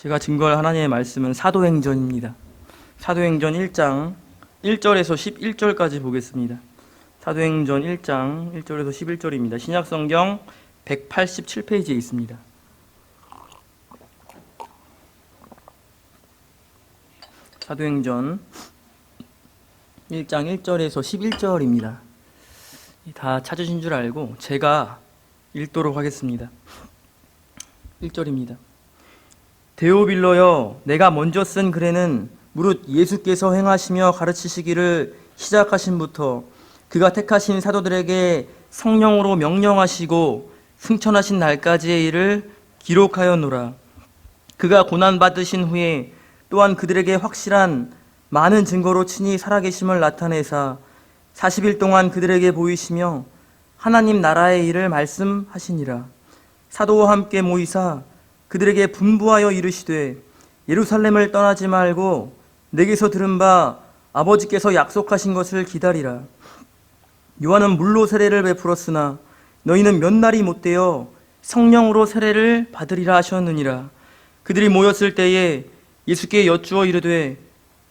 제가 증거할 하나님의 말씀은 사도행전입니다. 사도행전 1장 1절에서 11절까지 보겠습니다. 사도행전 1장 1절에서 11절입니다. 신약성경 187페이지에 있습니다. 사도행전 1장 1절에서 11절입니다. 다 찾으신 줄 알고 제가 읽도록 하겠습니다. 1절입니다. 데오빌로여, 내가 먼저 쓴 글에는 무릇 예수께서 행하시며 가르치시기를 시작하신부터 그가 택하신 사도들에게 성령으로 명령하시고 승천하신 날까지의 일을 기록하였노라. 그가 고난받으신 후에 또한 그들에게 확실한 많은 증거로 친히 살아계심을 나타내사 40일 동안 그들에게 보이시며 하나님 나라의 일을 말씀하시니라. 사도와 함께 모이사 그들에게 분부하여 이르시되 예루살렘을 떠나지 말고 내게서 들은 바 아버지께서 약속하신 것을 기다리라. 요한은 물로 세례를 베풀었으나 너희는 몇 날이 못되어 성령으로 세례를 받으리라 하셨느니라. 그들이 모였을 때에 예수께 여쭈어 이르되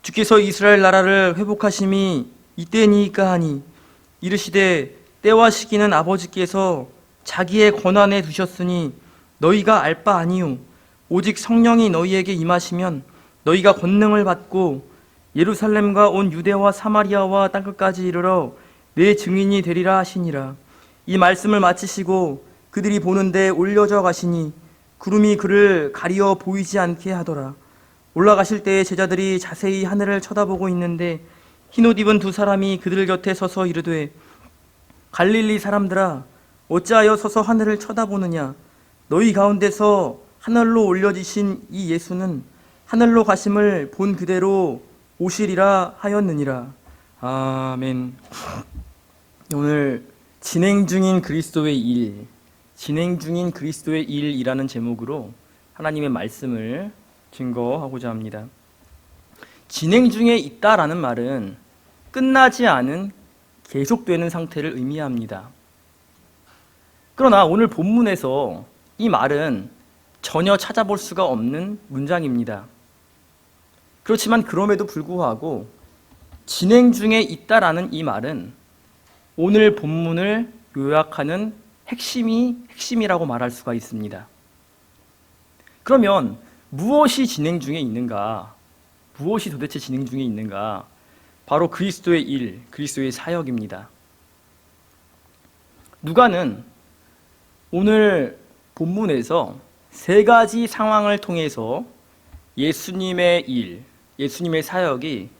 주께서 이스라엘 나라를 회복하심이 이때니까 하니 이르시되 때와 시기는 아버지께서 자기의 권한에 두셨으니 너희가 알 바 아니요 오직 성령이 너희에게 임하시면 너희가 권능을 받고 예루살렘과 온 유대와 사마리아와 땅끝까지 이르러 내 증인이 되리라 하시니라. 이 말씀을 마치시고 그들이 보는데 올려져 가시니 구름이 그를 가리어 보이지 않게 하더라. 올라가실 때에 제자들이 자세히 하늘을 쳐다보고 있는데 흰옷 입은 두 사람이 그들 곁에 서서 이르되 갈릴리 사람들아, 어찌하여 서서 하늘을 쳐다보느냐? 너희 가운데서 하늘로 올려지신 이 예수는 하늘로 가심을 본 그대로 오시리라 하였느니라. 아멘. 오늘 진행 중인 그리스도의 일, 진행 중인 그리스도의 일이라는 제목으로 하나님의 말씀을 증거하고자 합니다. 진행 중에 있다라는 말은 끝나지 않은 계속되는 상태를 의미합니다. 그러나 오늘 본문에서 이 말은 전혀 찾아볼 수가 없는 문장입니다. 그렇지만 그럼에도 불구하고 진행 중에 있다라는 이 말은 오늘 본문을 요약하는 핵심이라고 말할 수가 있습니다. 그러면 무엇이 진행 중에 있는가? 무엇이 도대체 진행 중에 있는가? 바로 그리스도의 일, 그리스도의 사역입니다. 누가는 오늘 본문에서 세 가지 상황을 통해서 예수님의 일, 예수님의 사역이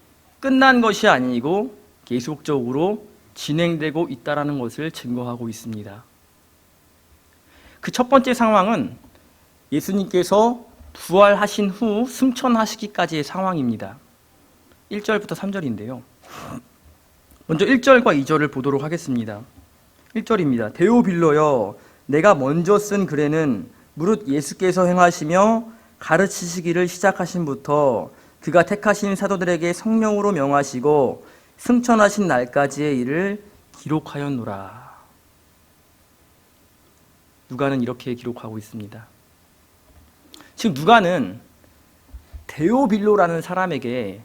끝난 것이 아니고 계속적으로 진행되고 있다는 것을 증거하고 있습니다. 그 첫 번째 상황은 예수님께서 부활하신 후 승천하시기까지의 상황입니다. 1절부터 3절인데요. 먼저 1절과 2절을 보도록 하겠습니다. 1절입니다. 데오빌로여, 내가 먼저 쓴 글에는 무릇 예수께서 행하시며 가르치시기를 시작하신부터 그가 택하신 사도들에게 성령으로 명하시고 승천하신 날까지의 일을 기록하였노라. 누가는 이렇게 기록하고 있습니다. 지금 누가는 데오빌로라는 사람에게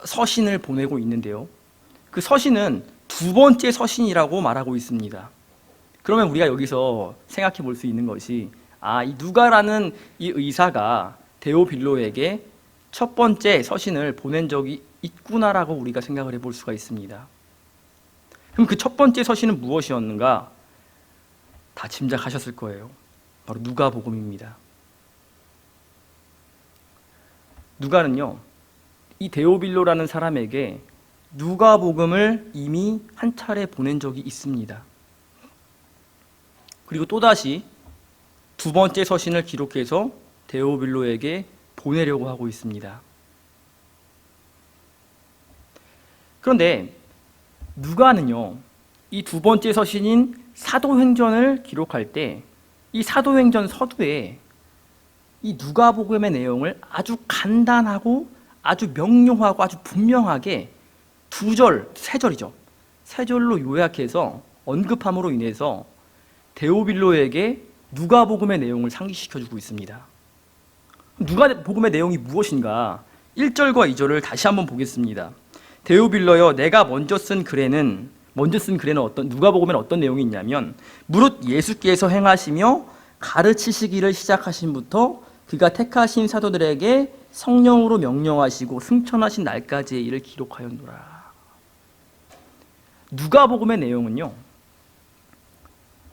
서신을 보내고 있는데요. 그 서신은 두 번째 서신이라고 말하고 있습니다. 그러면 우리가 여기서 생각해 볼 수 있는 것이 이 누가라는 이 의사가 데오빌로에게 첫 번째 서신을 보낸 적이 있구나라고 우리가 생각을 해볼 수가 있습니다. 그럼 그 첫 번째 서신은 무엇이었는가? 다 짐작하셨을 거예요. 바로 누가복음입니다. 누가는요, 이 데오빌로라는 사람에게 누가복음을 이미 한 차례 보낸 적이 있습니다. 그리고 또다시 두 번째 서신을 기록해서 데오빌로에게 보내려고 하고 있습니다. 그런데 누가는요, 이 두 번째 서신인 사도행전을 기록할 때 이 사도행전 서두에 이 누가복음의 내용을 아주 간단하고 아주 명료하고 아주 분명하게 세 절로 요약해서 언급함으로 인해서 데오빌로에게 누가복음의 내용을 상기시켜주고 있습니다. 누가복음의 내용이 무엇인가? 1절과 2절을 다시 한번 보겠습니다. 데오빌러여, 내가 먼저 쓴 글에는 누가복음에는 어떤 내용이 있냐면, 무릇 예수께서 행하시며 가르치시기를 시작하신부터 그가 택하신 사도들에게 성령으로 명령하시고 승천하신 날까지의 일을 기록하였노라. 누가복음의 내용은요,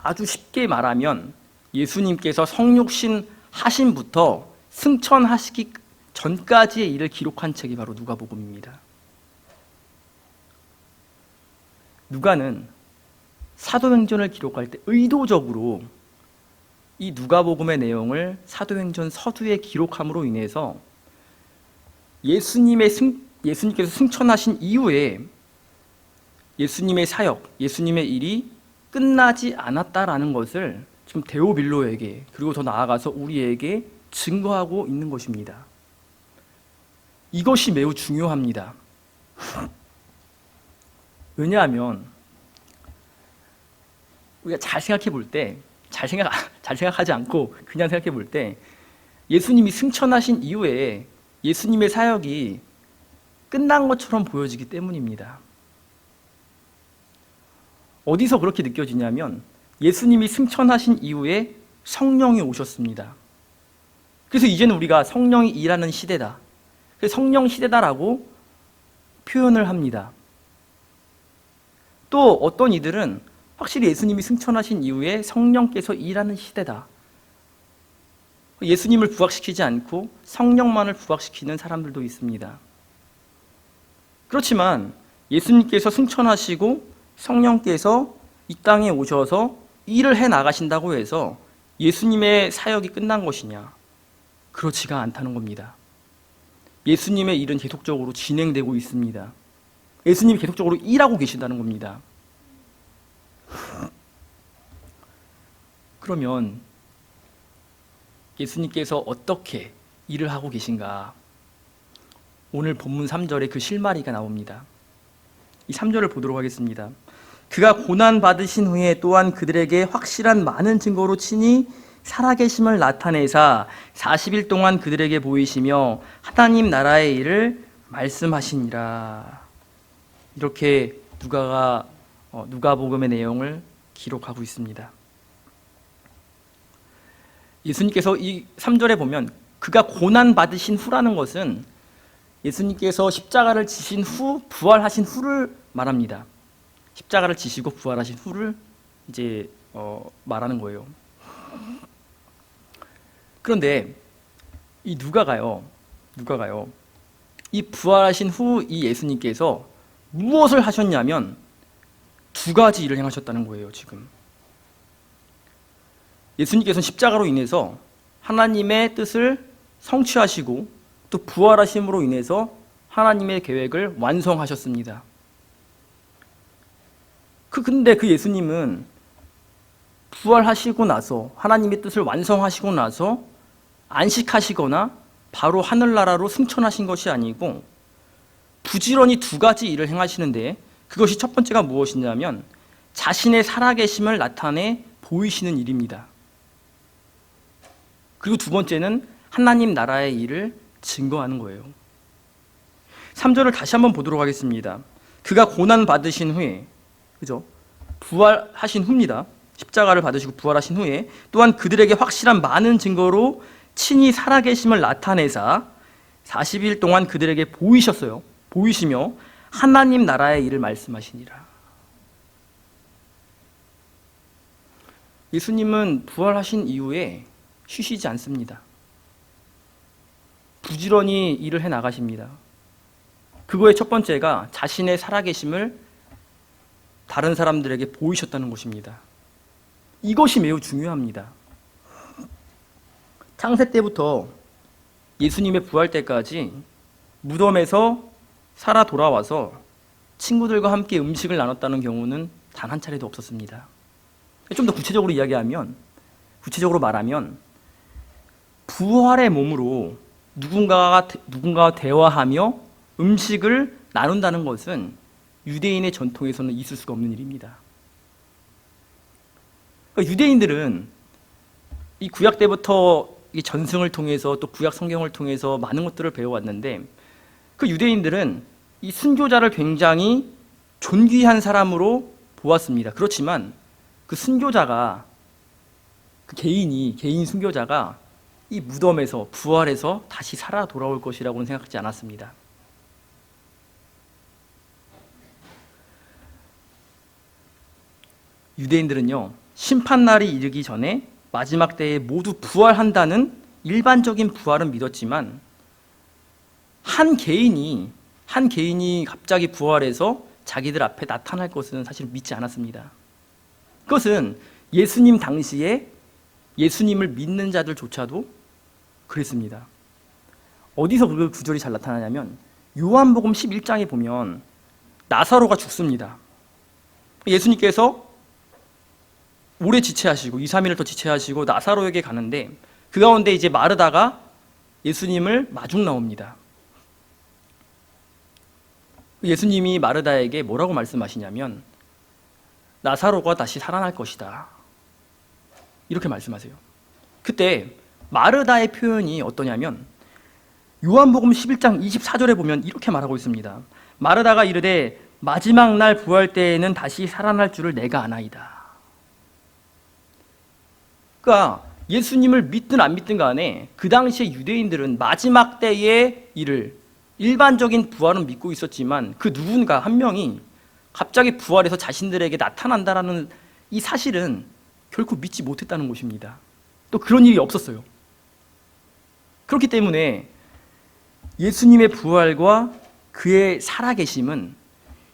아주 쉽게 말하면 예수님께서 성육신 하신부터 승천하시기 전까지의 일을 기록한 책이 바로 누가복음입니다. 누가는 사도행전을 기록할 때 의도적으로 이 누가복음의 내용을 사도행전 서두에 기록함으로 인해서 예수님께서 승천하신 이후에 예수님의 사역, 예수님의 일이 끝나지 않았다라는 것을 지금 데오빌로에게, 그리고 더 나아가서 우리에게 증거하고 있는 것입니다. 이것이 매우 중요합니다. 왜냐하면 우리가 잘 생각해 볼 때, 잘 생각하지 않고 그냥 생각해 볼 때, 예수님이 승천하신 이후에 예수님의 사역이 끝난 것처럼 보여지기 때문입니다. 어디서 그렇게 느껴지냐면, 예수님이 승천하신 이후에 성령이 오셨습니다. 그래서 이제는 우리가 성령이 일하는 시대다, 그래서 성령 시대다라고 표현을 합니다. 또 어떤 이들은 확실히 예수님이 승천하신 이후에 성령께서 일하는 시대다, 예수님을 부각시키지 않고 성령만을 부각시키는 사람들도 있습니다. 그렇지만 예수님께서 승천하시고 성령께서 이 땅에 오셔서 일을 해 나가신다고 해서 예수님의 사역이 끝난 것이냐? 그렇지가 않다는 겁니다. 예수님의 일은 계속적으로 진행되고 있습니다. 예수님이 계속적으로 일하고 계신다는 겁니다. 그러면 예수님께서 어떻게 일을 하고 계신가? 오늘 본문 3절에 그 실마리가 나옵니다. 이 3절을 보도록 하겠습니다. 그가 고난받으신 후에 또한 그들에게 확실한 많은 증거로 친히 살아계심을 나타내사 40일 동안 그들에게 보이시며 하나님 나라의 일을 말씀하시니라. 이렇게 누가복음의 내용을 기록하고 있습니다. 예수님께서 이 3절에 보면 그가 고난받으신 후라는 것은 예수님께서 십자가를 지신 후, 부활하신 후를 말합니다. 십자가를 지시고 부활하신 후를 이제 말하는 거예요. 그런데 이 누가가요, 이 부활하신 후 이 예수님께서 무엇을 하셨냐면 두 가지 일을 행하셨다는 거예요. 지금 예수님께서는 십자가로 인해서 하나님의 뜻을 성취하시고 또 부활하심으로 인해서 하나님의 계획을 완성하셨습니다. 근데 그 예수님은 부활하시고 나서, 하나님의 뜻을 완성하시고 나서 안식하시거나 바로 하늘나라로 승천하신 것이 아니고 부지런히 두 가지 일을 행하시는데, 그것이 첫 번째가 무엇이냐면 자신의 살아계심을 나타내 보이시는 일입니다. 그리고 두 번째는 하나님 나라의 일을 증거하는 거예요. 3절을 다시 한번 보도록 하겠습니다. 그가 고난받으신 후에, 부활하신 후입니다. 십자가를 받으시고 부활하신 후에 또한 그들에게 확실한 많은 증거로 친히 살아계심을 나타내사 40일 동안 그들에게 보이시며 하나님 나라의 일을 말씀하시니라. 예수님은 부활하신 이후에 쉬시지 않습니다. 부지런히 일을 해 나가십니다. 그거의 첫 번째가 자신의 살아계심을 다른 사람들에게 보이셨다는 것입니다. 이것이 매우 중요합니다. 창세 때부터 예수님의 부활 때까지 무덤에서 살아 돌아와서 친구들과 함께 음식을 나눴다는 경우는 단 한 차례도 없었습니다. 좀 더 구체적으로 말하면 부활의 몸으로 누군가와 대화하며 음식을 나눈다는 것은 유대인의 전통에서는 있을 수가 없는 일입니다. 유대인들은 이 구약 때부터 이 전승을 통해서 또 구약 성경을 통해서 많은 것들을 배워왔는데 그 유대인들은 이 순교자를 굉장히 존귀한 사람으로 보았습니다. 그렇지만 그 순교자가 그 개인 순교자가 이 무덤에서 부활해서 다시 살아 돌아올 것이라고는 생각하지 않았습니다. 유대인들은요, 심판날이 이르기 전에 마지막 때에 모두 부활한다는 일반적인 부활은 믿었지만 한 개인이 갑자기 부활해서 자기들 앞에 나타날 것은 사실 믿지 않았습니다. 그것은 예수님 당시에 예수님을 믿는 자들조차도 그랬습니다. 어디서 그 구절이 잘 나타나냐면 요한복음 11장에 보면 나사로가 죽습니다. 예수님께서 오래 지체하시고 2, 3일을 더 지체하시고 나사로에게 가는데 그 가운데 이제 마르다가 예수님을 마중 나옵니다. 예수님이 마르다에게 뭐라고 말씀하시냐면 나사로가 다시 살아날 것이다. 이렇게 말씀하세요. 그때 마르다의 표현이 어떠냐면 요한복음 11장 24절에 보면 이렇게 말하고 있습니다. 마르다가 이르되 마지막 날 부활 때에는 다시 살아날 줄을 내가 아나이다. 그러니까 예수님을 믿든 안 믿든 간에 그 당시에 유대인들은 마지막 때의 일을 일반적인 부활은 믿고 있었지만 그 누군가 한 명이 갑자기 부활해서 자신들에게 나타난다라는 이 사실은 결코 믿지 못했다는 것입니다. 또 그런 일이 없었어요. 그렇기 때문에 예수님의 부활과 그의 살아계심은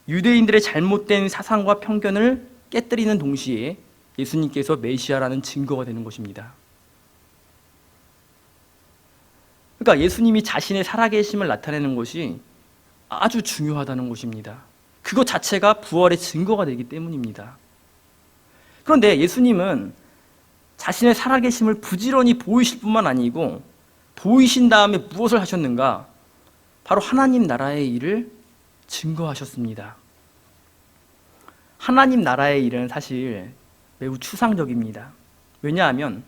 유대인들의 잘못된 사상과 편견을 깨뜨리는 동시에 예수님께서 메시아라는 증거가 되는 것입니다. 그러니까 예수님이 자신의 살아계심을 나타내는 것이 아주 중요하다는 것입니다. 그것 자체가 부활의 증거가 되기 때문입니다. 그런데 예수님은 자신의 살아계심을 부지런히 보이실 뿐만 아니고 보이신 다음에 무엇을 하셨는가? 바로 하나님 나라의 일을 증거하셨습니다. 하나님 나라의 일은 사실 매우 추상적입니다. 왜냐하면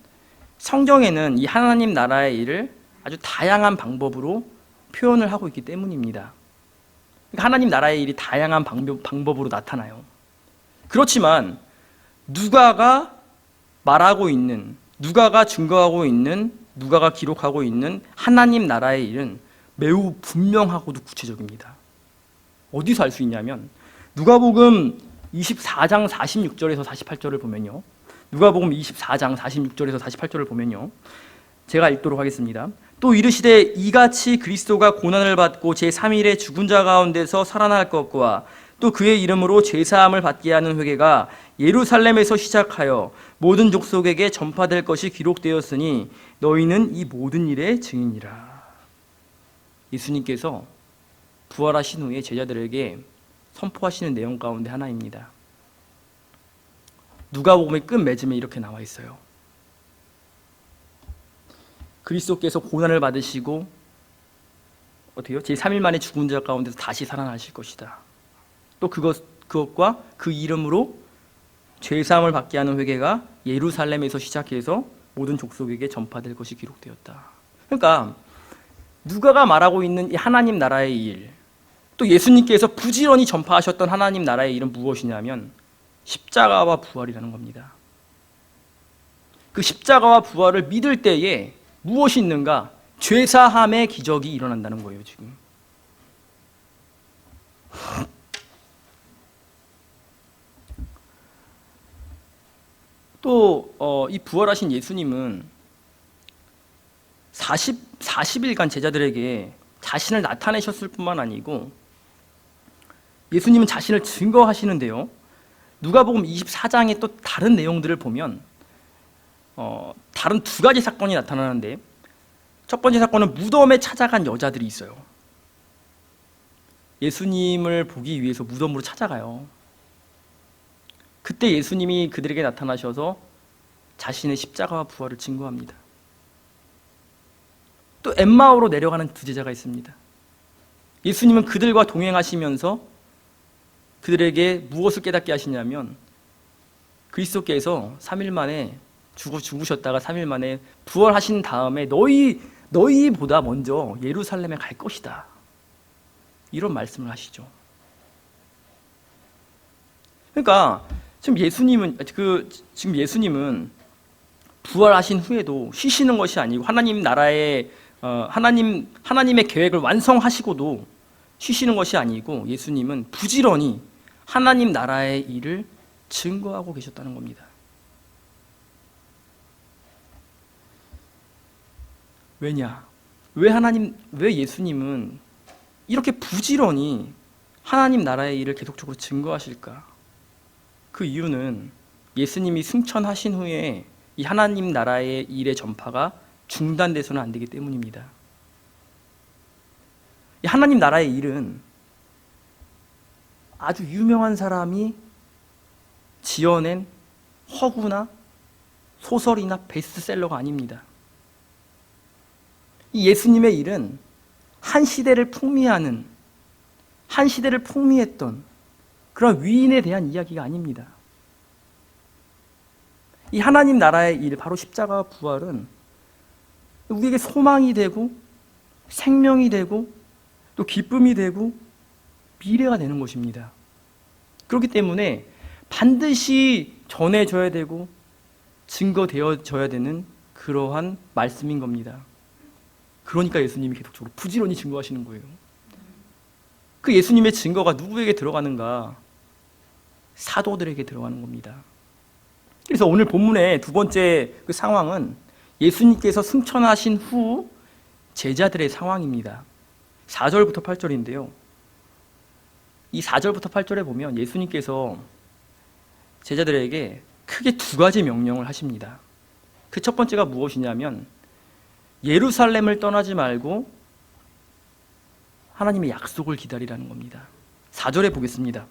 성경에는 이 하나님 나라의 일을 아주 다양한 방법으로 표현을 하고 있기 때문입니다. 그러니까 하나님 나라의 일이 다양한 방법으로 나타나요. 그렇지만 누가가 말하고 있는, 누가가 증거하고 있는, 누가가 기록하고 있는 하나님 나라의 일은 매우 분명하고도 구체적입니다. 어디서 알 수 있냐면 누가복음 24장 46절에서 48절을 보면요. 누가복음 24장 46절에서 48절을 보면요. 제가 읽도록 하겠습니다. 또 이르시되 이같이 그리스도가 고난을 받고 제3일에 죽은 자 가운데서 살아날 것과 또 그의 이름으로 죄사함을 받게 하는 회개가 예루살렘에서 시작하여 모든 족속에게 전파될 것이 기록되었으니 너희는 이 모든 일의 증인이라. 예수님께서 부활하신 후에 제자들에게 선포하시는 내용 가운데 하나입니다. 누가복음의 끝맺음에 이렇게 나와 있어요. 그리스도께서 고난을 받으시고 어떻게요? 제3일 만에 죽은 자 가운데서 다시 살아나실 것이다. 또 그것과 그 이름으로 죄사함을 받게 하는 회개가 예루살렘에서 시작해서 모든 족속에게 전파될 것이 기록되었다. 그러니까 누가가 말하고 있는 이 하나님 나라의 일, 또 예수님께서 부지런히 전파하셨던 하나님 나라의 일은 무엇이냐면 십자가와 부활이라는 겁니다. 그 십자가와 부활을 믿을 때에 무엇이 있는가? 죄사함의 기적이 일어난다는 거예요, 지금. 또 이 부활하신 예수님은 40일간 제자들에게 자신을 나타내셨을 뿐만 아니고 예수님은 자신을 증거하시는데요. 누가복음 24장의 또 다른 내용들을 보면 다른 두 가지 사건이 나타나는데 첫 번째 사건은 무덤에 찾아간 여자들이 있어요. 예수님을 보기 위해서 무덤으로 찾아가요. 그때 예수님이 그들에게 나타나셔서 자신의 십자가와 부활을 증거합니다. 또 엠마오로 내려가는 두 제자가 있습니다. 예수님은 그들과 동행하시면서 그들에게 무엇을 깨닫게 하시냐면 그리스도께서 3일 만에 죽으셨다가 3일 만에 부활하신 다음에 너희보다 먼저 예루살렘에 갈 것이다. 이런 말씀을 하시죠. 그러니까 지금 예수님은 부활하신 후에도 쉬시는 것이 아니고 하나님의 계획을 완성하시고도 쉬시는 것이 아니고 예수님은 부지런히 하나님 나라의 일을 증거하고 계셨다는 겁니다. 왜냐? 왜 예수님은 이렇게 부지런히 하나님 나라의 일을 계속적으로 증거하실까? 그 이유는 예수님이 승천하신 후에 이 하나님 나라의 일의 전파가 중단돼서는 안 되기 때문입니다. 이 하나님 나라의 일은 아주 유명한 사람이 지어낸 허구나 소설이나 베스트셀러가 아닙니다. 이 예수님의 일은 한 시대를 풍미했던 그런 위인에 대한 이야기가 아닙니다. 이 하나님 나라의 일, 바로 십자가와 부활은 우리에게 소망이 되고 생명이 되고 또 기쁨이 되고 미래가 되는 것입니다. 그렇기 때문에 반드시 전해져야 되고 증거되어져야 되는 그러한 말씀인 겁니다. 그러니까 예수님이 계속적으로 부지런히 증거하시는 거예요. 그 예수님의 증거가 누구에게 들어가는가? 사도들에게 들어가는 겁니다. 그래서 오늘 본문의 두 번째 그 상황은 예수님께서 승천하신 후 제자들의 상황입니다. 4절부터 8절인데요. 이 4절부터 8절에 보면 예수님께서 제자들에게 크게 두 가지 명령을 하십니다. 그 첫 번째가 무엇이냐면 예루살렘을 떠나지 말고 하나님의 약속을 기다리라는 겁니다. 4절에 보겠습니다.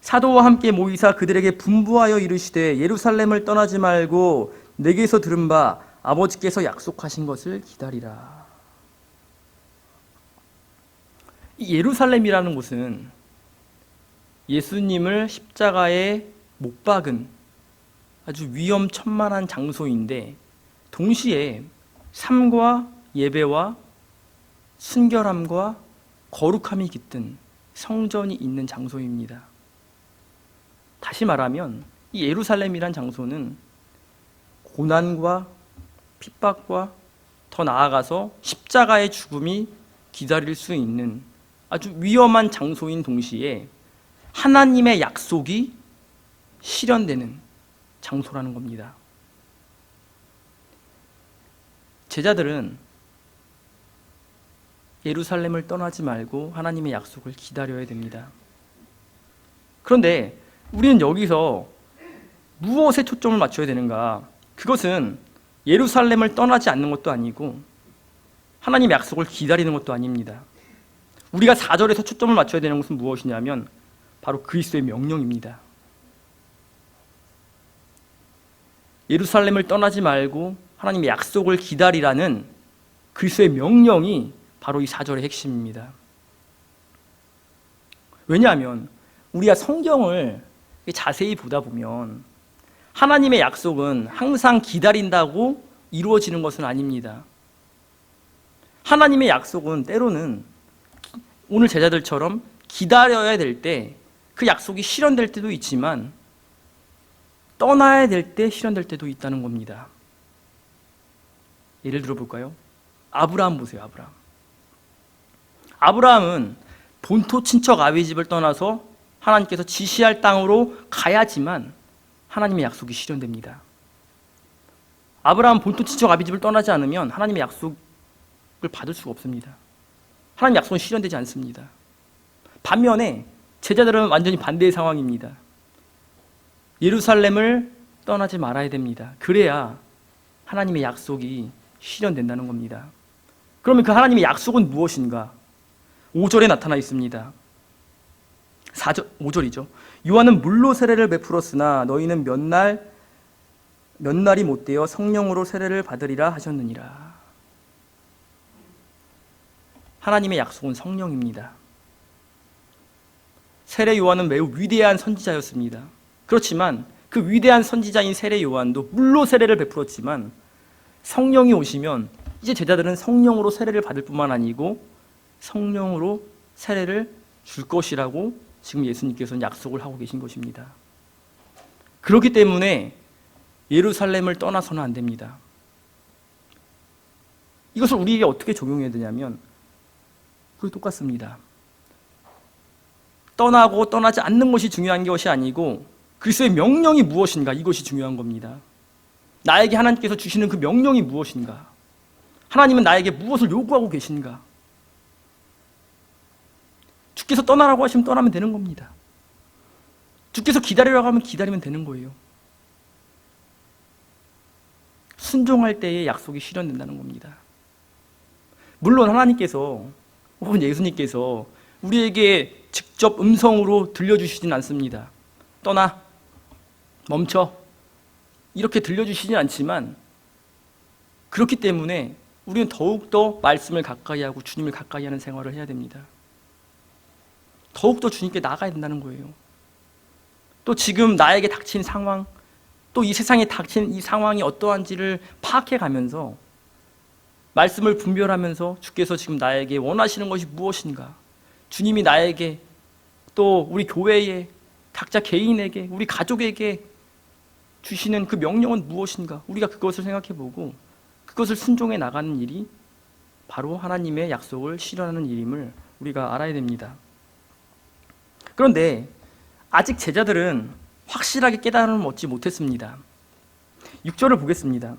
사도와 함께 모이사 그들에게 분부하여 이르시되 예루살렘을 떠나지 말고 내게서 들은 바 아버지께서 약속하신 것을 기다리라. 이 예루살렘이라는 곳은 예수님을 십자가에 못 박은 아주 위험천만한 장소인데 동시에 삶과 예배와 순결함과 거룩함이 깃든 성전이 있는 장소입니다. 다시 말하면 이 예루살렘이란 장소는 고난과 핍박과 더 나아가서 십자가의 죽음이 기다릴 수 있는 아주 위험한 장소인 동시에 하나님의 약속이 실현되는 장소라는 겁니다. 제자들은 예루살렘을 떠나지 말고 하나님의 약속을 기다려야 됩니다. 그런데 우리는 여기서 무엇에 초점을 맞춰야 되는가? 그것은 예루살렘을 떠나지 않는 것도 아니고 하나님의 약속을 기다리는 것도 아닙니다. 우리가 4절에서 초점을 맞춰야 되는 것은 무엇이냐면 바로 그리스도의 명령입니다. 예루살렘을 떠나지 말고 하나님의 약속을 기다리라는 그리스도의 명령이 바로 이 4절의 핵심입니다. 왜냐하면 우리가 성경을 자세히 보다 보면 하나님의 약속은 항상 기다린다고 이루어지는 것은 아닙니다. 하나님의 약속은 때로는 오늘 제자들처럼 기다려야 될 때 그 약속이 실현될 때도 있지만 떠나야 될 때 실현될 때도 있다는 겁니다. 예를 들어 볼까요? 아브라함 보세요. 아브라함은 본토 친척 아비 집을 떠나서 하나님께서 지시할 땅으로 가야지만 하나님의 약속이 실현됩니다. 아브라함 본토 친척 아비 집을 떠나지 않으면 하나님의 약속을 받을 수가 없습니다. 하나님의 약속은 실현되지 않습니다. 반면에 제자들은 완전히 반대의 상황입니다. 예루살렘을 떠나지 말아야 됩니다. 그래야 하나님의 약속이 실현된다는 겁니다. 그러면 그 하나님의 약속은 무엇인가? 5절에 나타나 있습니다. 5절이죠. 요한은 물로 세례를 베풀었으나 너희는 몇 날이 못되어 성령으로 세례를 받으리라 하셨느니라. 하나님의 약속은 성령입니다. 세례 요한은 매우 위대한 선지자였습니다. 그렇지만 그 위대한 선지자인 세례 요한도 물로 세례를 베풀었지만 성령이 오시면 이제 제자들은 성령으로 세례를 받을 뿐만 아니고 성령으로 세례를 줄 것이라고 지금 예수님께서는 약속을 하고 계신 것입니다. 그렇기 때문에 예루살렘을 떠나서는 안 됩니다. 이것을 우리에게 어떻게 적용해야 되냐면 그게 똑같습니다. 떠나고 떠나지 않는 것이 중요한 것이 아니고 그리스도의 명령이 무엇인가, 이것이 중요한 겁니다. 나에게 하나님께서 주시는 그 명령이 무엇인가, 하나님은 나에게 무엇을 요구하고 계신가. 주께서 떠나라고 하시면 떠나면 되는 겁니다. 주께서 기다리라고 하면 기다리면 되는 거예요. 순종할 때의 약속이 실현된다는 겁니다. 물론 하나님께서 혹은 예수님께서 우리에게 직접 음성으로 들려주시진 않습니다. 떠나, 멈춰, 이렇게 들려주시진 않지만 그렇기 때문에 우리는 더욱더 말씀을 가까이 하고 주님을 가까이 하는 생활을 해야 됩니다. 더욱더 주님께 나가야 된다는 거예요. 또 지금 나에게 닥친 상황, 또 이 세상에 닥친 이 상황이 어떠한지를 파악해 가면서 말씀을 분별하면서 주께서 지금 나에게 원하시는 것이 무엇인가, 주님이 나에게 또 우리 교회에 각자 개인에게 우리 가족에게 주시는 그 명령은 무엇인가, 우리가 그것을 생각해보고 그것을 순종해 나가는 일이 바로 하나님의 약속을 실현하는 일임을 우리가 알아야 됩니다. 그런데 아직 제자들은 확실하게 깨달음을 얻지 못했습니다. 6절을 보겠습니다.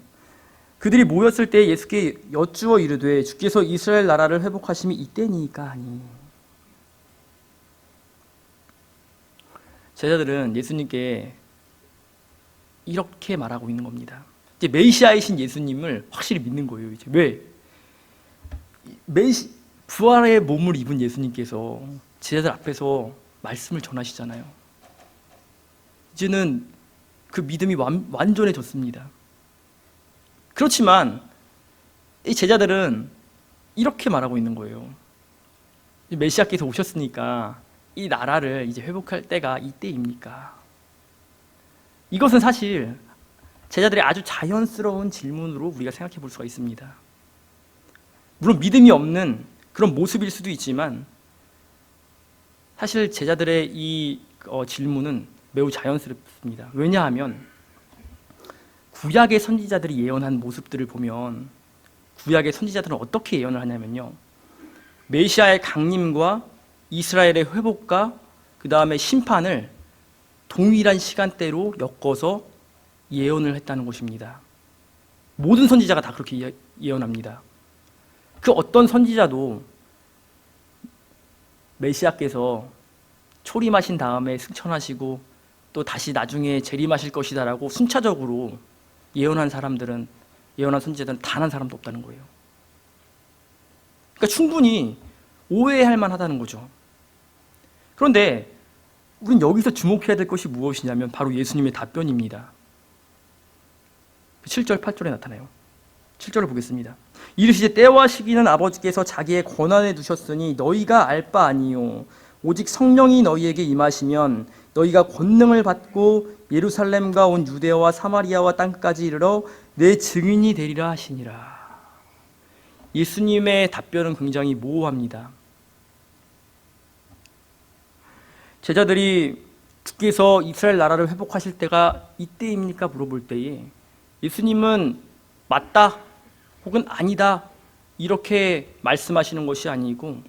그들이 모였을 때 예수께 여쭈어 이르되 주께서 이스라엘 나라를 회복하심이 이때니까 하니. 제자들은 예수님께 이렇게 말하고 있는 겁니다. 이제 메시아이신 예수님을 확실히 믿는 거예요. 이제 왜? 부활의 몸을 입은 예수님께서 제자들 앞에서 말씀을 전하시잖아요. 이제는 그 믿음이 완전해졌습니다. 그렇지만 이 제자들은 이렇게 말하고 있는 거예요. 메시아께서 오셨으니까 이 나라를 이제 회복할 때가 이때입니까? 이것은 사실 제자들의 아주 자연스러운 질문으로 우리가 생각해 볼 수가 있습니다. 물론 믿음이 없는 그런 모습일 수도 있지만 사실 제자들의 이 질문은 매우 자연스럽습니다. 왜냐하면 구약의 선지자들이 예언한 모습들을 보면 구약의 선지자들은 어떻게 예언을 하냐면요, 메시아의 강림과 이스라엘의 회복과 그 다음에 심판을 동일한 시간대로 엮어서 예언을 했다는 것입니다. 모든 선지자가 다 그렇게 예언합니다. 그 어떤 선지자도 메시아께서 초림하신 다음에 승천하시고 또 다시 나중에 재림하실 것이다라고 순차적으로 예언한 선지자들은 단 한 사람도 없다는 거예요. 그러니까 충분히 오해할 만하다는 거죠. 그런데 우린 여기서 주목해야 될 것이 무엇이냐면 바로 예수님의 답변입니다. 7절, 8절에 나타나요. 7절을 보겠습니다. 이르시되 때와 시기는 아버지께서 자기의 권한에 두셨으니 너희가 알 바 아니요 오직 성령이 너희에게 임하시면 너희가 권능을 받고 예루살렘과 온 유대와 사마리아와 땅끝까지 이르러 내 증인이 되리라 하시니라. 예수님의 답변은 굉장히 모호합니다. 제자들이 주께서 이스라엘 나라를 회복하실 때가 이때입니까? 물어볼 때에 예수님은 맞다 혹은 아니다 이렇게 말씀하시는 것이 아니고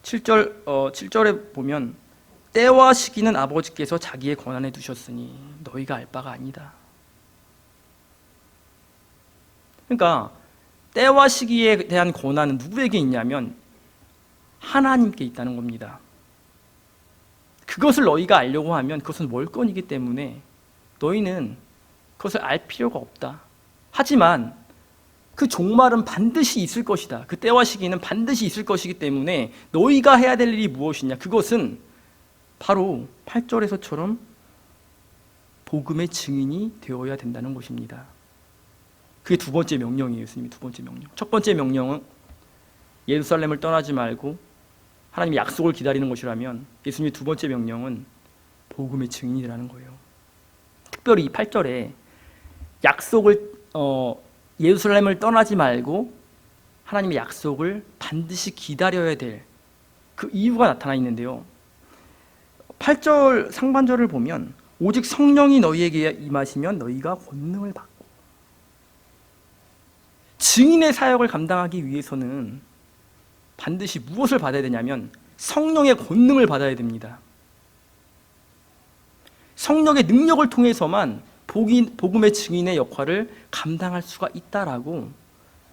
7절에 보면 때와 시기는 아버지께서 자기의 권한에 두셨으니 너희가 알 바가 아니다. 그러니까 때와 시기에 대한 권한은 누구에게 있냐면 하나님께 있다는 겁니다. 그것을 너희가 알려고 하면 그것은 월권이기 때문에 너희는 그것을 알 필요가 없다. 하지만 그 종말은 반드시 있을 것이다. 그 때와 시기는 반드시 있을 것이기 때문에 너희가 해야 될 일이 무엇이냐? 그것은 바로 8절에서처럼 복음의 증인이 되어야 된다는 것입니다. 그게 두 번째 명령이에요. 예수님이 두 번째 명령. 첫 번째 명령은 예루살렘을 떠나지 말고 하나님의 약속을 기다리는 것이라면 예수님의 두 번째 명령은 복음의 증인이라는 거예요. 특별히 8절에 약속을 예루살렘을 떠나지 말고 하나님의 약속을 반드시 기다려야 될 그 이유가 나타나 있는데요. 8절 상반절을 보면 오직 성령이 너희에게 임하시면 너희가 권능을 받고, 증인의 사역을 감당하기 위해서는 반드시 무엇을 받아야 되냐면 성령의 권능을 받아야 됩니다. 성령의 능력을 통해서만 복음의 증인의 역할을 감당할 수가 있다라고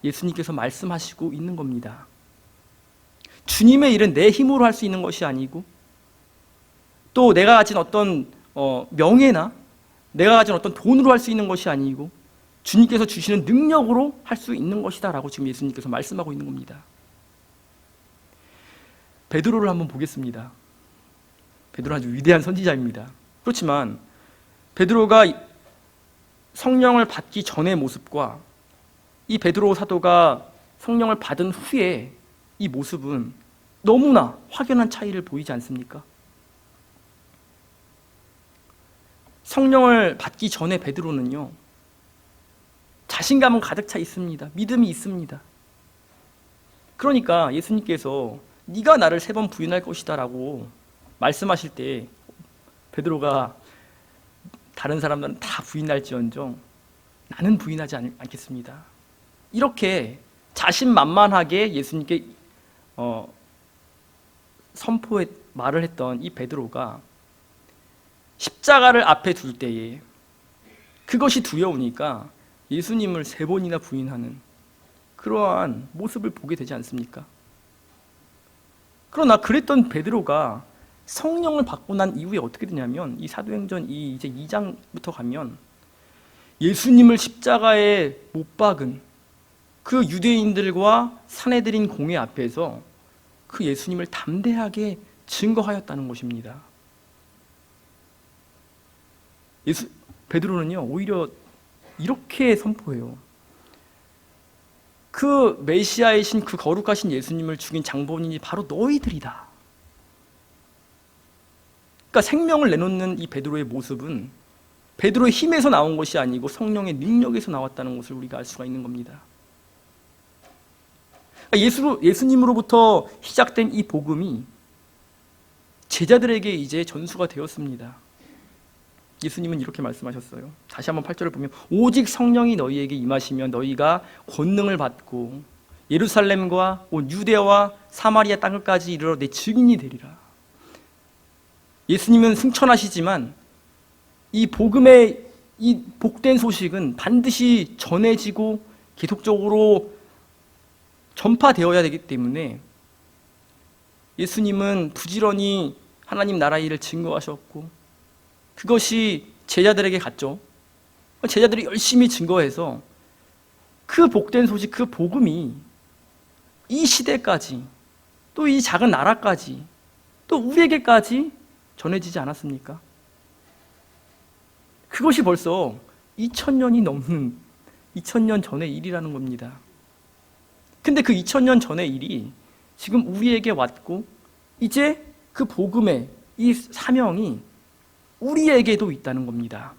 예수님께서 말씀하시고 있는 겁니다. 주님의 일은 내 힘으로 할 수 있는 것이 아니고, 또 내가 가진 어떤 명예나 내가 가진 어떤 돈으로 할 수 있는 것이 아니고 주님께서 주시는 능력으로 할 수 있는 것이다 라고 지금 예수님께서 말씀하고 있는 겁니다. 베드로를 한번 보겠습니다. 베드로는 아주 위대한 선지자입니다. 그렇지만 베드로가 성령을 받기 전의 모습과 이 베드로 사도가 성령을 받은 후에 이 모습은 너무나 확연한 차이를 보이지 않습니까? 성령을 받기 전에 베드로는요, 자신감은 가득 차 있습니다. 믿음이 있습니다. 그러니까 예수님께서 네가 나를 3번 부인할 것이다 라고 말씀하실 때 베드로가 다른 사람들은 다 부인할지언정 나는 부인하지 않겠습니다. 이렇게 자신만만하게 예수님께 말을 했던 이 베드로가 십자가를 앞에 둘 때에 그것이 두려우니까 예수님을 3번이나 부인하는 그러한 모습을 보게 되지 않습니까? 그러나 그랬던 베드로가 성령을 받고 난 이후에 어떻게 되냐면 이 사도행전 이제 2장부터 가면 예수님을 십자가에 못 박은 그 유대인들과 사내들인 공회 앞에서 그 예수님을 담대하게 증거하였다는 것입니다. 베드로는요, 오히려 이렇게 선포해요. 그 메시아이신 그 거룩하신 예수님을 죽인 장본인이 바로 너희들이다. 그러니까 생명을 내놓는 이 베드로의 모습은 베드로의 힘에서 나온 것이 아니고 성령의 능력에서 나왔다는 것을 우리가 알 수가 있는 겁니다. 예수님으로부터 시작된 이 복음이 제자들에게 이제 전수가 되었습니다. 예수님은 이렇게 말씀하셨어요. 다시 한번 8절을 보면 오직 성령이 너희에게 임하시면 너희가 권능을 받고 예루살렘과 온 유대와 사마리아 땅끝까지 이르러 내 증인이 되리라. 예수님은 승천하시지만 이 복음의 이 복된 소식은 반드시 전해지고 계속적으로 전파되어야 되기 때문에 예수님은 부지런히 하나님 나라의 일을 증거하셨고 그것이 제자들에게 갔죠. 제자들이 열심히 증거해서 그 복된 소식, 그 복음이 이 시대까지 또 이 작은 나라까지 또 우리에게까지 전해지지 않았습니까? 그것이 벌써 2000년이 넘는 2000년 전의 일이라는 겁니다. 근데 그 2000년 전의 일이 지금 우리에게 왔고 이제 그 복음의 이 사명이 우리에게도 있다는 겁니다.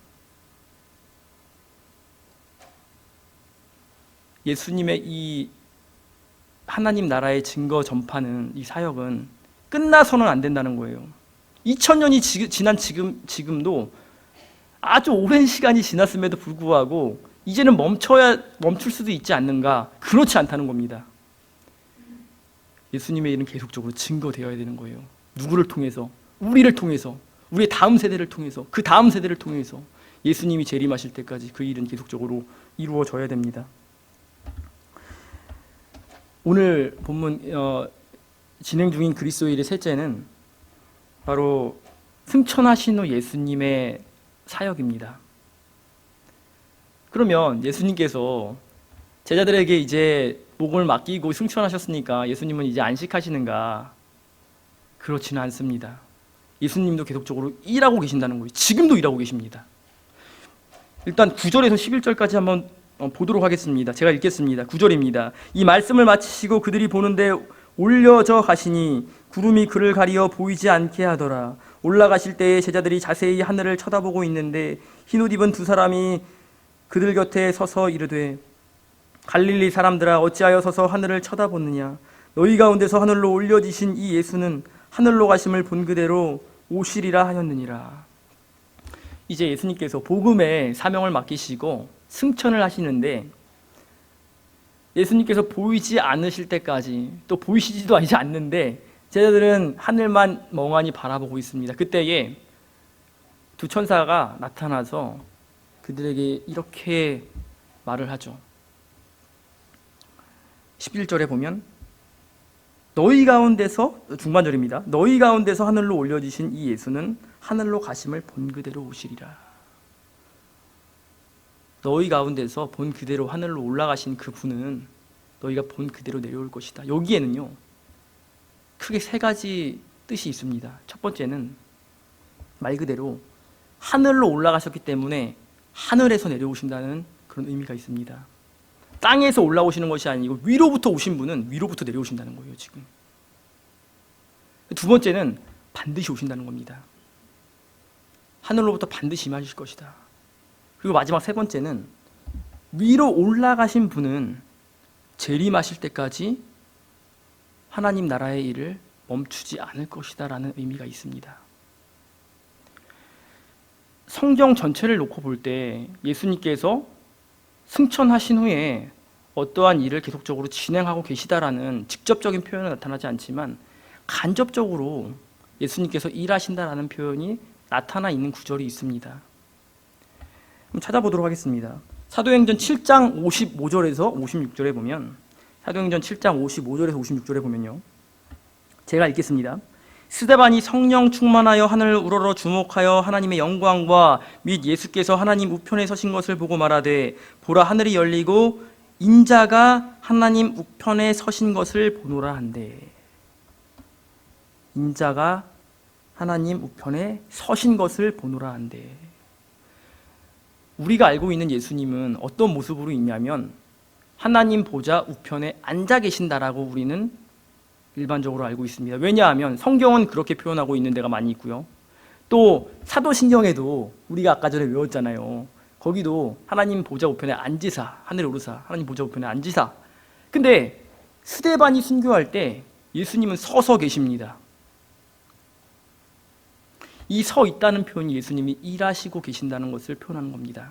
예수님의 이 하나님 나라의 증거 전파는 이 사역은 끝나서는 안 된다는 거예요. 2000년이 지난 지금도 아주 오랜 시간이 지났음에도 불구하고 이제는 멈출 수도 있지 않는가? 그렇지 않다는 겁니다. 예수님의 일은 계속적으로 증거되어야 되는 거예요. 누구를 통해서? 우리를 통해서, 우리의 다음 세대를 통해서, 그 다음 세대를 통해서 예수님이 재림하실 때까지 그 일은 계속적으로 이루어져야 됩니다. 오늘 본문 진행 중인 그리스도의 일의 셋째는 바로 승천하신 후 예수님의 사역입니다. 그러면 예수님께서 제자들에게 이제 복음을 맡기고 승천하셨으니까 예수님은 이제 안식하시는가? 그렇지는 않습니다. 예수님도 계속적으로 일하고 계신다는 거예요. 지금도 일하고 계십니다. 일단 9절에서 11절까지 한번 보도록 하겠습니다. 제가 읽겠습니다. 9절입니다. 이 말씀을 마치시고 그들이 보는데 올려져 가시니 구름이 그를 가리어 보이지 않게 하더라. 올라가실 때에 제자들이 자세히 하늘을 쳐다보고 있는데 흰옷 입은 두 사람이 그들 곁에 서서 이르되 갈릴리 사람들아 어찌하여 서서 하늘을 쳐다보느냐. 너희 가운데서 하늘로 올려지신 이 예수는 하늘로 가심을 본 그대로 오시리라 하였느니라. 이제 예수님께서 복음의 사명을 맡기시고 승천을 하시는데 예수님께서 보이지 않으실 때까지, 또 보이시지도 않는데 제자들은 하늘만 멍하니 바라보고 있습니다. 그때에 두 천사가 나타나서 그들에게 이렇게 말을 하죠. 11절에 보면 너희 가운데서, 중반절입니다. 너희 가운데서 하늘로 올려지신 이 예수는 하늘로 가심을 본 그대로 오시리라. 너희 가운데서 본 그대로 하늘로 올라가신 그 분은 너희가 본 그대로 내려올 것이다. 여기에는요 크게 세 가지 뜻이 있습니다. 첫 번째는 말 그대로 하늘로 올라가셨기 때문에 하늘에서 내려오신다는 그런 의미가 있습니다. 땅에서 올라오시는 것이 아니고 위로부터 오신 분은 위로부터 내려오신다는 거예요. 지금 두 번째는 반드시 오신다는 겁니다. 하늘로부터 반드시 임하실 것이다. 그리고 마지막 세 번째는 위로 올라가신 분은 재림하실 때까지 하나님 나라의 일을 멈추지 않을 것이다 라는 의미가 있습니다. 성경 전체를 놓고 볼 때 예수님께서 승천하신 후에 어떠한 일을 계속적으로 진행하고 계시다라는 직접적인 표현은 나타나지 않지만 간접적으로 예수님께서 일하신다라는 표현이 나타나 있는 구절이 있습니다. 한번 찾아보도록 하겠습니다. 사도행전 7장 55절에서 56절에 보면, 사도행전 7장 55절에서 56절에 보면요, 제가 읽겠습니다. 스데반이 성령 충만하여 하늘을 우러러 주목하여 하나님의 영광과 및 예수께서 하나님 우편에 서신 것을 보고 말하되 보라 하늘이 열리고 인자가 하나님 우편에 서신 것을 보노라 한대. 인자가 하나님 우편에 서신 것을 보노라 한대. 우리가 알고 있는 예수님은 어떤 모습으로 있냐면 하나님 보좌 우편에 앉아 계신다라고 우리는 일반적으로 알고 있습니다. 왜냐하면 성경은 그렇게 표현하고 있는 데가 많이 있고요. 또 사도신경에도 우리가 아까 전에 외웠잖아요. 거기도 하나님 보좌 우편에 앉으사, 하늘에 오르사, 하나님 보좌 우편에 앉으사. 근데 스데반이 순교할 때 예수님은 서서 계십니다. 이 서 있다는 표현이 예수님이 일하시고 계신다는 것을 표현하는 겁니다.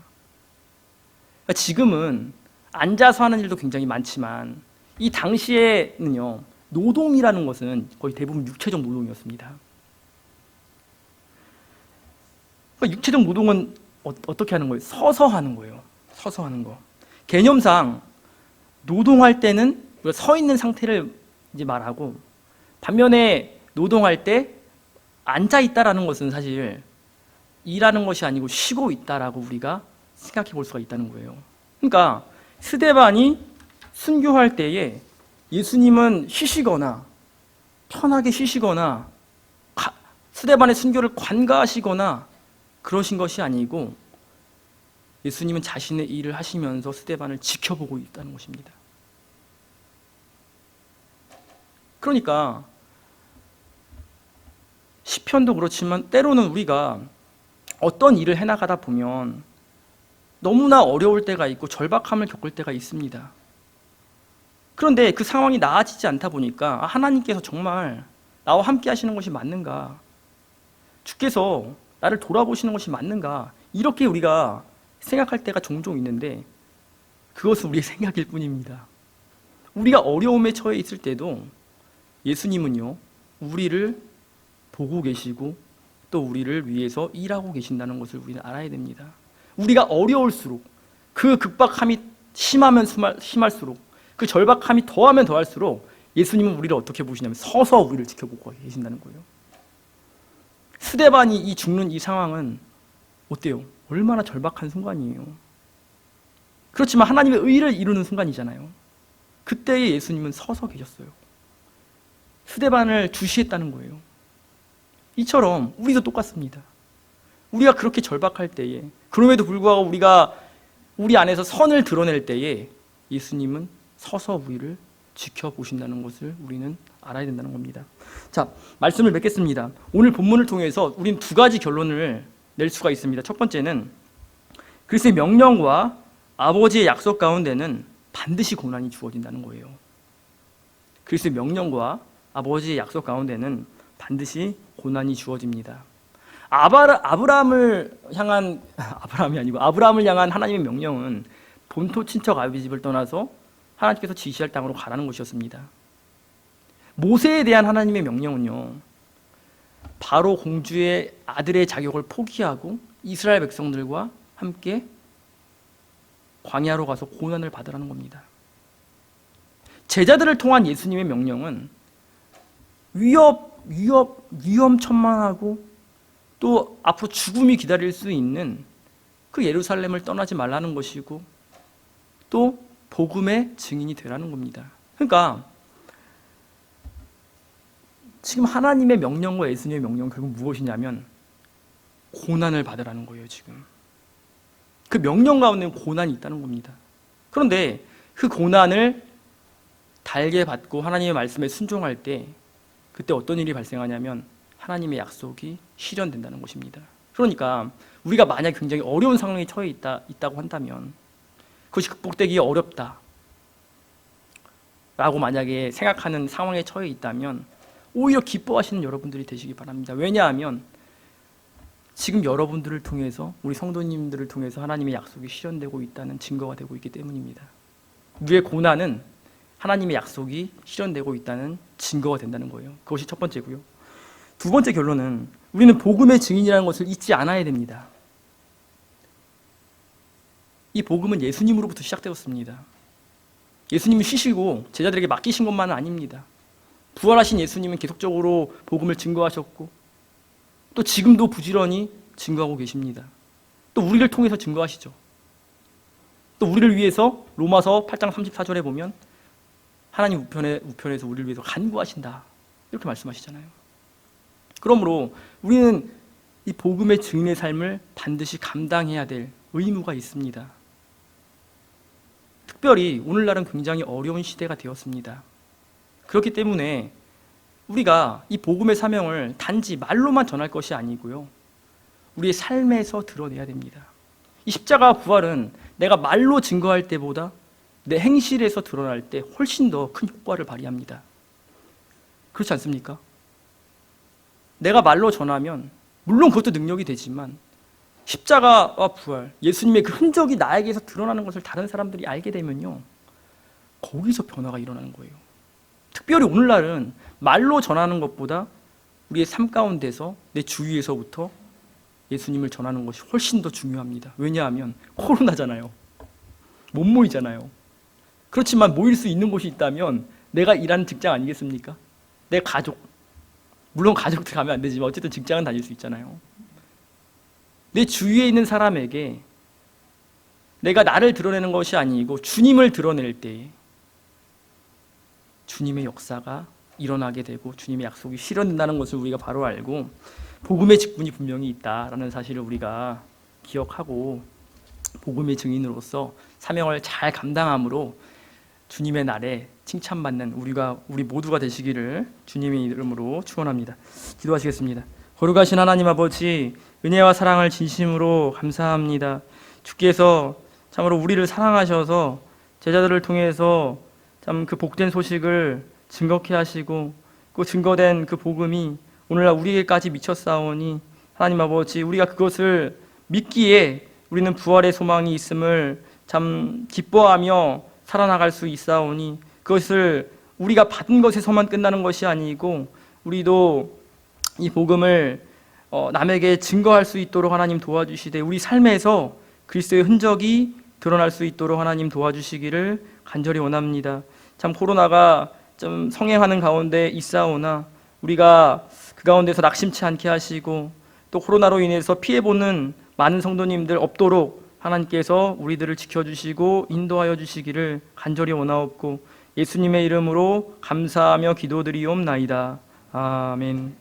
그러니까 지금은 앉아서 하는 일도 굉장히 많지만 이 당시에는요, 노동이라는 것은 거의 대부분 육체적 노동이었습니다. 그러니까 육체적 노동은 어떻게 하는 거예요? 서서 하는 거예요. 서서 하는 거. 개념상 노동할 때는 우리가 서 있는 상태를 이제 말하고, 반면에 노동할 때 앉아 있다라는 것은 사실 일하는 것이 아니고 쉬고 있다라고 우리가 생각해 볼 수가 있다는 거예요. 그러니까 스데반이 순교할 때에 예수님은 쉬시거나 편하게 쉬시거나 스데반의 순교를 관가하시거나 그러신 것이 아니고 예수님은 자신의 일을 하시면서 스데반을 지켜보고 있다는 것입니다. 그러니까 시편도 그렇지만 때로는 우리가 어떤 일을 해나가다 보면 너무나 어려울 때가 있고 절박함을 겪을 때가 있습니다. 그런데 그 상황이 나아지지 않다 보니까 하나님께서 정말 나와 함께 하시는 것이 맞는가? 주께서 나를 돌아보시는 것이 맞는가? 이렇게 우리가 생각할 때가 종종 있는데 그것은 우리의 생각일 뿐입니다. 우리가 어려움에 처해 있을 때도 예수님은요, 우리를 보고 계시고 또 우리를 위해서 일하고 계신다는 것을 우리는 알아야 됩니다. 우리가 어려울수록, 그 극박함이 심하면 심할수록, 그 절박함이 더하면 더할수록 예수님은 우리를 어떻게 보시냐면 서서 우리를 지켜보고 계신다는 거예요. 스데반이 이 죽는 이 상황은 어때요? 얼마나 절박한 순간이에요. 그렇지만 하나님의 의를 이루는 순간이잖아요. 그때에 예수님은 서서 계셨어요. 스데반을 주시했다는 거예요. 이처럼 우리도 똑같습니다. 우리가 그렇게 절박할 때에, 그럼에도 불구하고 우리가 우리 안에서 선을 드러낼 때에 예수님은 서서 우리를 지켜보신다는 것을 우리는 알아야 된다는 겁니다. 자, 말씀을 맺겠습니다. 오늘 본문을 통해서 우리는 두 가지 결론을 낼 수가 있습니다. 첫 번째는 그리스도의 명령과 아버지의 약속 가운데는 반드시 고난이 주어진다는 거예요. 그리스도의 명령과 아버지의 약속 가운데는 반드시 고난이 주어집니다. 아브라함을 향한 하나님의 명령은 본토 친척 아비 집을 떠나서 하나님께서 지시할 땅으로 가라는 것이었습니다. 모세에 대한 하나님의 명령은요, 바로 공주의 아들의 자격을 포기하고 이스라엘 백성들과 함께 광야로 가서 고난을 받으라는 겁니다. 제자들을 통한 예수님의 명령은 위험천만하고 또 앞으로 죽음이 기다릴 수 있는 그 예루살렘을 떠나지 말라는 것이고 또 복음의 증인이 되라는 겁니다. 그러니까 지금 하나님의 명령과 예수님의 명령은 결국 무엇이냐면 고난을 받으라는 거예요. 지금 그 명령 가운데 고난이 있다는 겁니다. 그런데 그 고난을 달게 받고 하나님의 말씀에 순종할 때 그때 어떤 일이 발생하냐면 하나님의 약속이 실현된다는 것입니다. 그러니까 우리가 만약 굉장히 어려운 상황에 처해 있다고 한다면 그것이 극복되기 어렵다 라고 만약에 생각하는 상황에 처해 있다면 오히려 기뻐하시는 여러분들이 되시기 바랍니다. 왜냐하면 지금 여러분들을 통해서 우리 성도님들을 통해서 하나님의 약속이 실현되고 있다는 증거가 되고 있기 때문입니다. 우리의 고난은 하나님의 약속이 실현되고 있다는 증거가 된다는 거예요. 그것이 첫 번째고요. 두 번째 결론은 우리는 복음의 증인이라는 것을 잊지 않아야 됩니다. 이 복음은 예수님으로부터 시작되었습니다. 예수님이 쉬시고 제자들에게 맡기신 것만은 아닙니다. 부활하신 예수님은 계속적으로 복음을 증거하셨고 또 지금도 부지런히 증거하고 계십니다. 또 우리를 통해서 증거하시죠. 또 우리를 위해서 로마서 8장 34절에 보면 하나님 우편에서 우리를 위해서 간구하신다 이렇게 말씀하시잖아요. 그러므로 우리는 이 복음의 증인의 삶을 반드시 감당해야 될 의무가 있습니다. 특별히 오늘날은 굉장히 어려운 시대가 되었습니다. 그렇기 때문에 우리가 이 복음의 사명을 단지 말로만 전할 것이 아니고요, 우리의 삶에서 드러내야 됩니다. 이 십자가 부활은 내가 말로 증거할 때보다 내 행실에서 드러날 때 훨씬 더 큰 효과를 발휘합니다. 그렇지 않습니까? 내가 말로 전하면 물론 그것도 능력이 되지만 십자가와 부활, 예수님의 그 흔적이 나에게서 드러나는 것을 다른 사람들이 알게 되면요, 거기서 변화가 일어나는 거예요. 특별히 오늘날은 말로 전하는 것보다 우리의 삶 가운데서 내 주위에서부터 예수님을 전하는 것이 훨씬 더 중요합니다. 왜냐하면 코로나잖아요. 못 모이잖아요. 그렇지만 모일 수 있는 곳이 있다면 내가 일하는 직장 아니겠습니까? 내 가족, 물론 가족들 가면 안 되지만 어쨌든 직장은 다닐 수 있잖아요. 내 주위에 있는 사람에게 내가 나를 드러내는 것이 아니고 주님을 드러낼 때 주님의 역사가 일어나게 되고 주님의 약속이 실현된다는 것을 우리가 바로 알고 복음의 직분이 분명히 있다라는 사실을 우리가 기억하고 복음의 증인으로서 사명을 잘 감당함으로 주님의 날에 칭찬받는 우리 모두가 되시기를 주님의 이름으로 축원합니다. 기도하시겠습니다. 거룩하신 하나님 아버지, 은혜와 사랑을 진심으로 감사합니다. 주께서 참으로 우리를 사랑하셔서 제자들을 통해서 참 그 복된 소식을 증거케 하시고 그 증거된 그 복음이 오늘날 우리에게까지 미쳤사오니 하나님 아버지, 우리가 그것을 믿기에 우리는 부활의 소망이 있음을 참 기뻐하며 살아나갈 수 있사오니 그것을 우리가 받은 것에서만 끝나는 것이 아니고 우리도 이 복음을 남에게 증거할 수 있도록 하나님 도와주시되 우리 삶에서 그리스도의 흔적이 드러날 수 있도록 하나님 도와주시기를 간절히 원합니다. 참 코로나가 좀 성행하는 가운데 있사오나 우리가 그 가운데서 낙심치 않게 하시고 또 코로나로 인해서 피해보는 많은 성도님들 없도록 하나님께서 우리들을 지켜주시고 인도하여 주시기를 간절히 원하옵고 예수님의 이름으로 감사하며 기도드리옵나이다. 아멘.